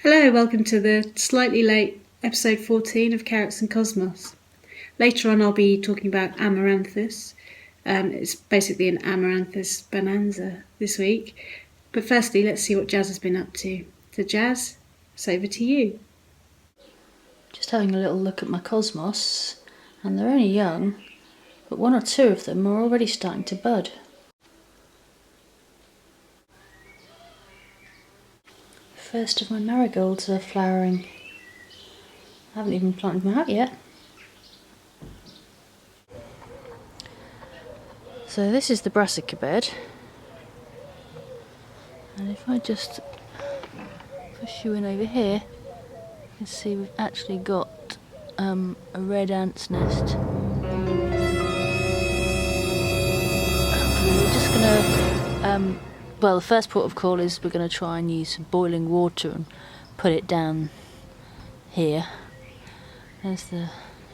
Hello, welcome to the slightly late episode 14 of Carrots and Cosmos. Later on I'll be talking about Amaranthus. It's basically an Amaranthus bonanza this week. But firstly, let's see what Jazz has been up to. So Jazz, it's over to you. Just having a little look at my Cosmos, and they're only young, but one or two of them are already starting to bud. First of my marigolds are flowering. I haven't even planted them out yet. So this is the Brassica Bed, and if I just push you in over here, you can see we've actually got a red ant's nest. We're just gonna well, the first port of call is we're going to try and use some boiling water and put it down here. There's the,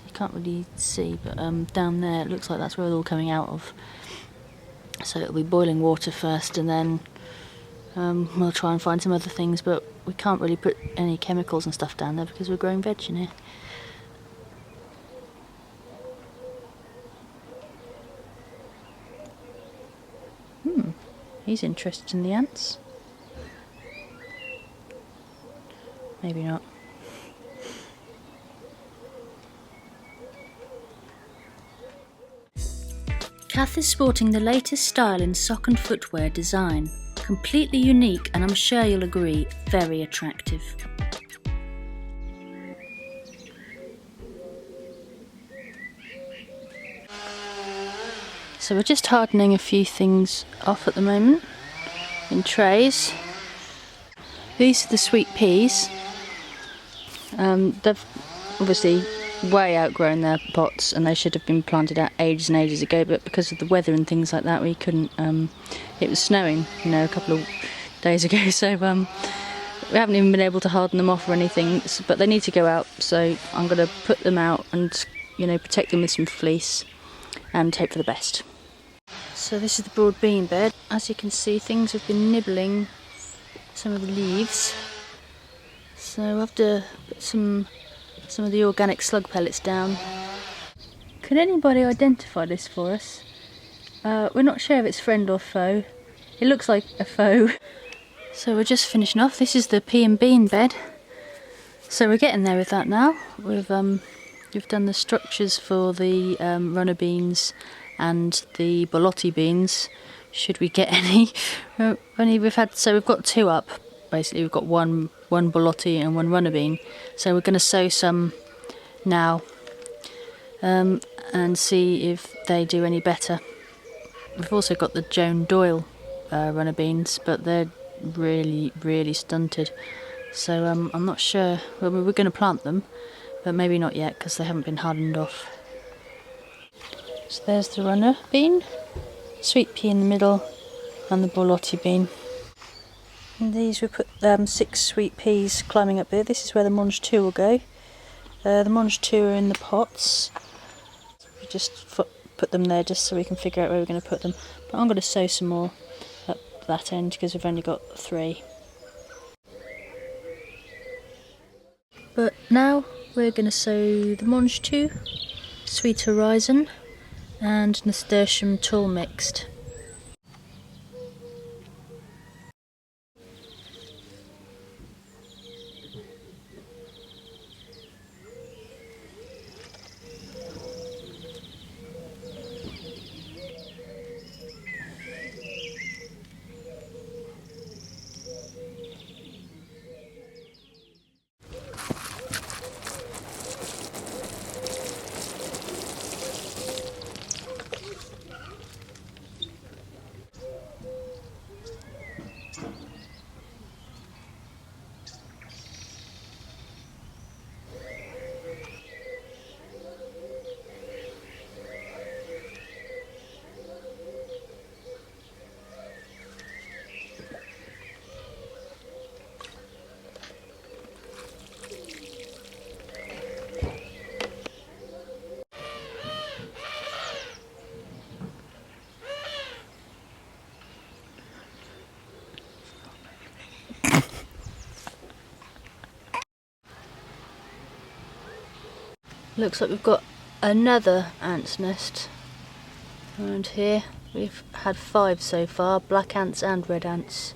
you can't really see, but down there it looks like that's where they're all coming out of. So it'll be boiling water first, and then we'll try and find some other things, but we can't really put any chemicals and stuff down there because we're growing veg in here. He's interested in the ants. Maybe not. Kath is sporting the latest style in sock and footwear design. Completely unique, and I'm sure you'll agree, very attractive. So we're just hardening a few things off at the moment in trays. These are the sweet peas. They've obviously way outgrown their pots, and they should have been planted out ages and ages ago, but because of the weather and things like that we couldn't. It was snowing, a couple of days ago, so we haven't even been able to harden them off or anything, but they need to go out, so I'm going to put them out and protect them with some fleece and hope for the best. So this is the broad bean bed. As you can see, things have been nibbling some of the leaves, so we'll have to put some of the organic slug pellets down. Could anybody identify this for us? We're not sure if it's friend or foe. It looks like a foe. So we're just finishing off. This is the Pea and Bean Bed. So we're getting there with that now. We've done the structures for the runner beans and the borlotti beans, should we get any. We've got two up, basically. We've got one borlotti and one runner bean, so we're going to sow some now and see if they do any better. We've also got the Joan Doyle runner beans, but they're really stunted, so I'm not sure. Well, we're going to plant them, but maybe not yet because they haven't been hardened off. So there's the runner bean, sweet pea in the middle, and the borlotti bean. And these we put 6 sweet peas climbing up here. This is where the Monge 2 will go. The Monge 2 are in the pots. We just put them there just so we can figure out where we're going to put them. But I'm going to sow some more at that end because we've only got 3. But now we're going to sow the Monge 2, Sweet Horizon, and Nasturtium tall mixed. Looks like we've got another ant's nest around here. We've had 5 so far, black ants and red ants.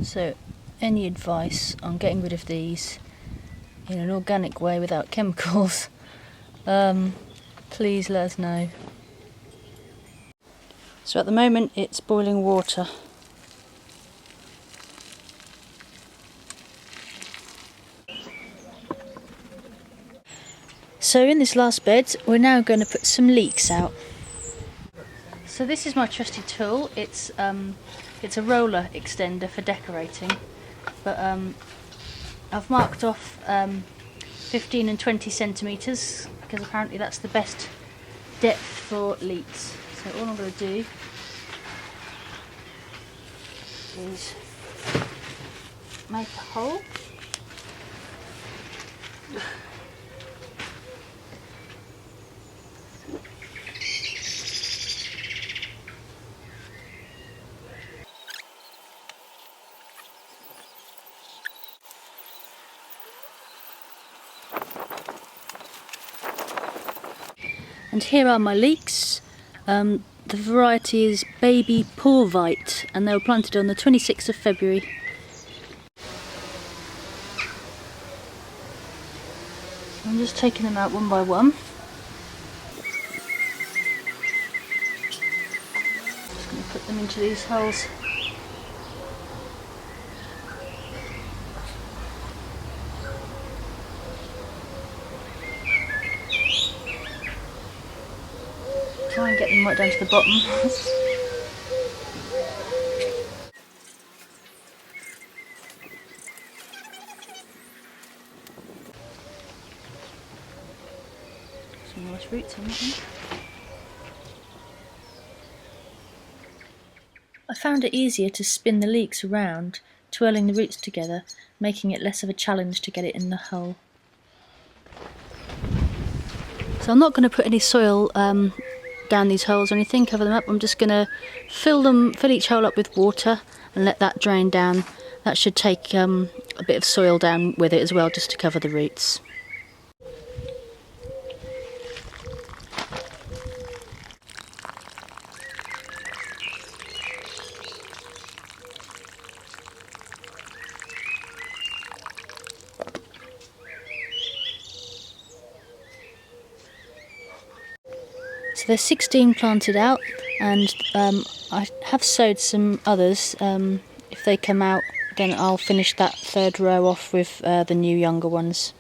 So any advice on getting rid of these in an organic way without chemicals, please let us know. So at the moment it's boiling water. So in this last bed we're now going to put some leeks out. So this is my trusty tool. It's a roller extender for decorating, but I've marked off 15 and 20 centimetres because apparently that's the best depth for leeks. So all I'm going to do is make a hole. And here are my leeks. The variety is Baby Porvite and they were planted on the 26th of February. I'm just taking them out one by one. Just going to put them into these holes. Try and get them right down to the bottom. Some nice roots on that one. I found it easier to spin the leeks around, twirling the roots together, making it less of a challenge to get it in the hole. So I'm not going to put any soil down these holes or anything, cover them up. I'm just going to fill each hole up with water and let that drain down. That should take a bit of soil down with it as well, just to cover the roots. So there's 16 planted out, and I have sowed some others. If they come out, then I'll finish that third row off with the new younger ones.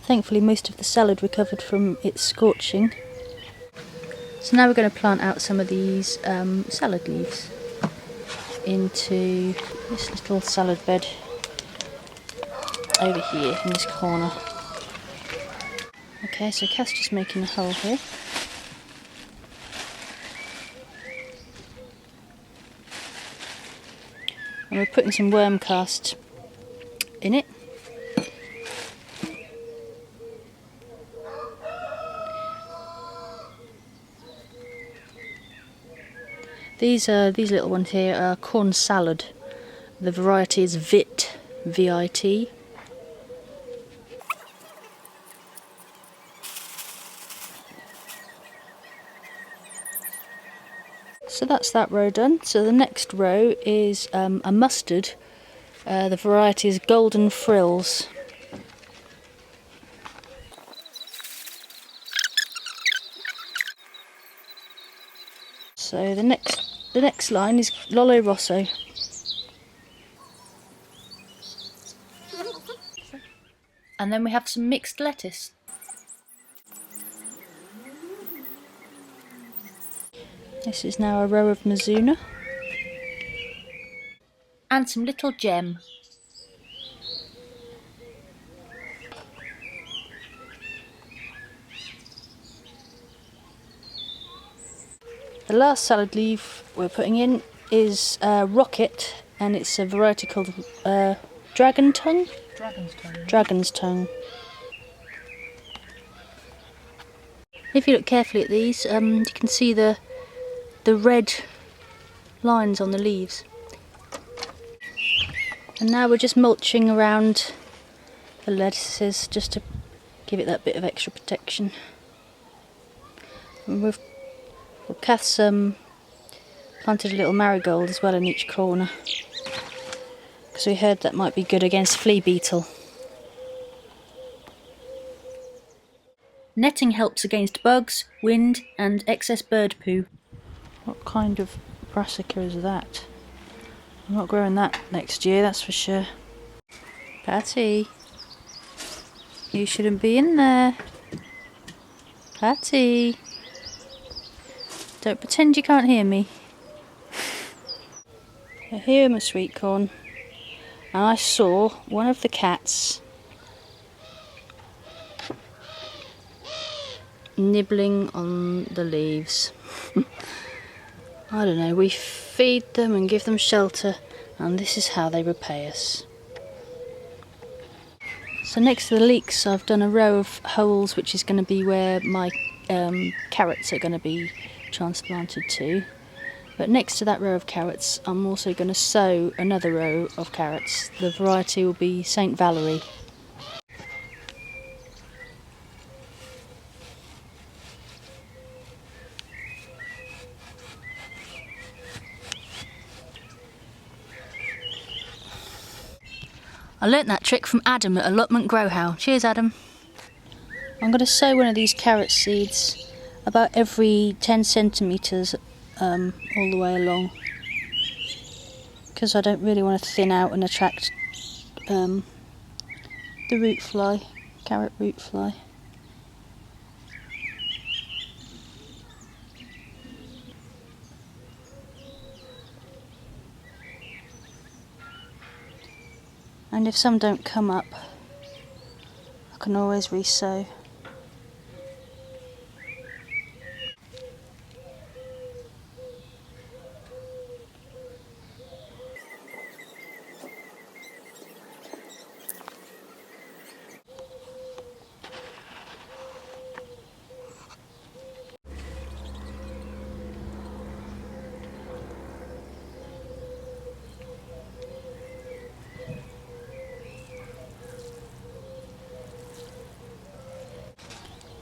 Thankfully most of the salad recovered from its scorching. So now we're going to plant out some of these salad leaves into this little salad bed over here in this corner. Okay, so Cass just making a hole here. And we're putting some worm cast in it. These little ones here are corn salad. The variety is Vit, V-I-T. So that's that row done. So the next row is a mustard. The variety is Golden Frills. So the next line is Lollo Rosso. And then we have some mixed lettuce. This is now a row of Mizuna. And some little gem. The last salad leaf we're putting in is Rocket, and it's a variety called Dragon's Tongue. If you look carefully at these, you can see the red lines on the leaves. And now we're just mulching around the lettuces just to give it that bit of extra protection. And Kath's planted a little marigold as well in each corner, because we heard that might be good against flea beetle. Netting helps against bugs, wind and excess bird poo. What kind of brassica is that? I'm not growing that next year, that's for sure. Patty, you shouldn't be in there. Patty, don't pretend you can't hear me. Here are my sweet corn, and I saw one of the cats nibbling on the leaves. I don't know, we feed them and give them shelter, and this is how they repay us. So next to the leeks I've done a row of holes, which is going to be where my carrots are going to be transplanted to. But next to that row of carrots I'm also going to sow another row of carrots. The variety will be St. Valerie. I learnt that trick from Adam at Allotment Grow. Cheers, Adam. I'm going to sow one of these carrot seeds about every 10 centimetres all the way along, because I don't really want to thin out and attract the root fly, carrot root fly. And if some don't come up, I can always re-sow.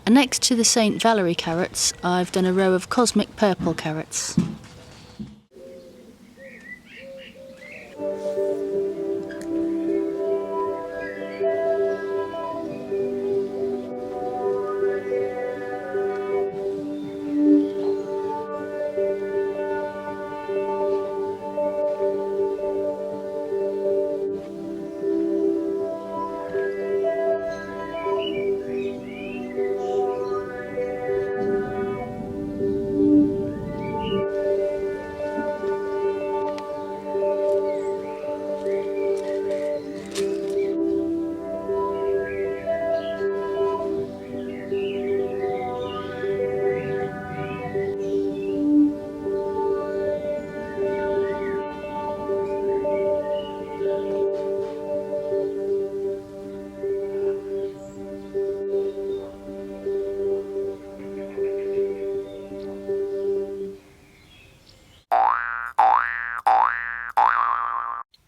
And next to the St. Valerie carrots, I've done a row of cosmic purple carrots.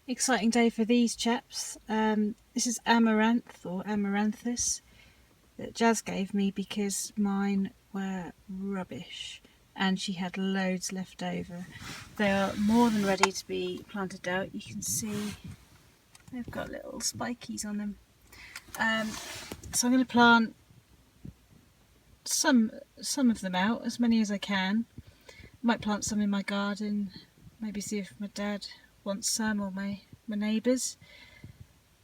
Exciting day for these chaps. This is amaranth or Amaranthus that Jazz gave me because mine were rubbish and she had loads left over. They are more than ready to be planted out. You can see they've got little spikies on them. So I'm going to plant some of them out, as many as I can. Might plant some in my garden, maybe see if my dad wants some, or my neighbours.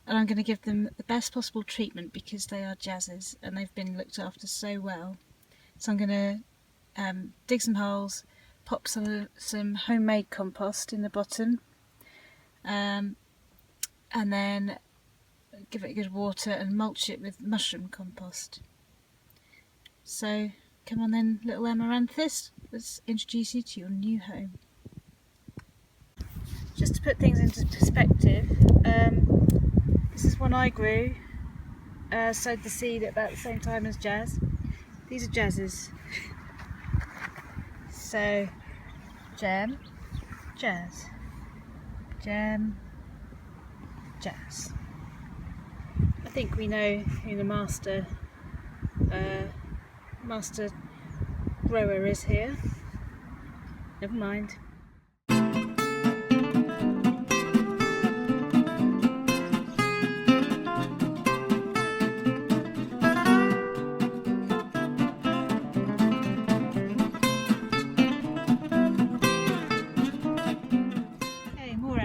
And I'm going to give them the best possible treatment because they are Jazz's and they've been looked after so well. So I'm going to dig some holes, pop some homemade compost in the bottom, and then give it a good water and mulch it with mushroom compost. So come on then, little Amaranthus, let's introduce you to your new home. Just to put things into perspective, this is one I grew, sowed the seed at about the same time as Jazz. These are Jazz's. So, Gem, Jazz, Gem, Jazz. I think we know who the master grower is here. Never mind. Okay, more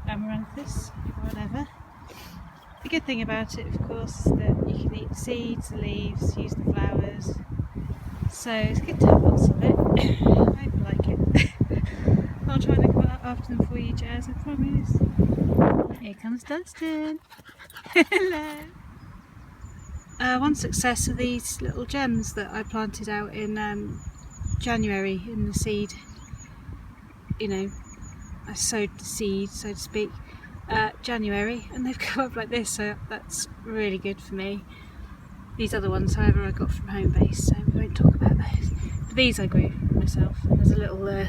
Amaranthus, whatever. The good thing about it, of course, is that you can eat the seeds, the leaves, use the flowers. So it's good to have lots of it. I hope you like it. I'll try and look after them for you, Jazz, I promise. Here comes Dunstan. Hello. One success are these little gems that I planted out in January in the seed. You know, I sowed the seed, so to speak, January, and they've come up like this, so that's really good for me. These other ones, however, I got from home base, so we won't talk about those. But these I grew myself, and there's a little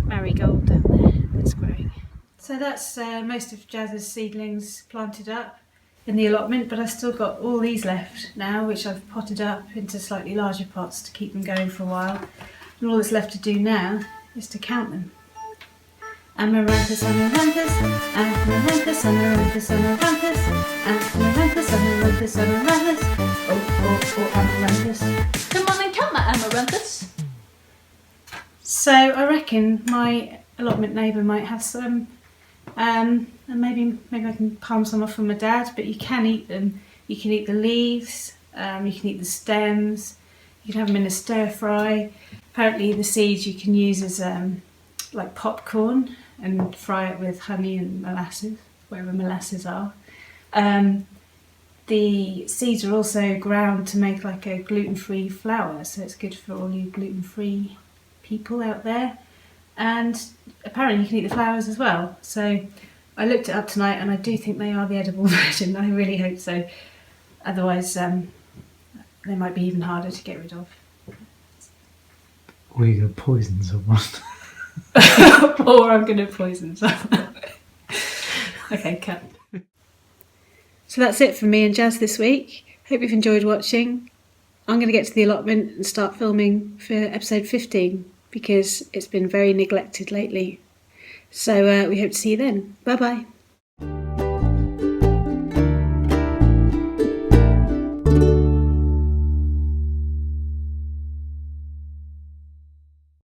marigold down there that's growing. So that's most of Jazz's seedlings planted up in the allotment, but I've still got all these left now, which I've potted up into slightly larger pots to keep them going for a while. And all that's left to do now is to count them. Amaranthus, Amaranthus, Amaranthus, Amaranthus, Amaranthus, Amaranthus, Amaranthus, Amaranthus, oh, Amaranthus. Come on and count that Amaranthus. So I reckon my allotment neighbour might have some, and maybe I can palm some off from my dad, but you can eat them. You can eat the leaves, you can eat the stems, you can have them in a stir fry. Apparently the seeds you can use as like popcorn and fry it with honey and molasses, wherever molasses are. The seeds are also ground to make like a gluten-free flour, so it's good for all you gluten-free people out there. And apparently you can eat the flowers as well. So I looked it up tonight and I do think they are the edible version. I really hope so. Otherwise they might be even harder to get rid of. Or you're going to poison someone. Or I'm going to poison someone. Okay, cut. So that's it from me and Jazz this week. Hope you've enjoyed watching. I'm going to get to the allotment and start filming for episode 15 because it's been very neglected lately. So we hope to see you then. Bye bye.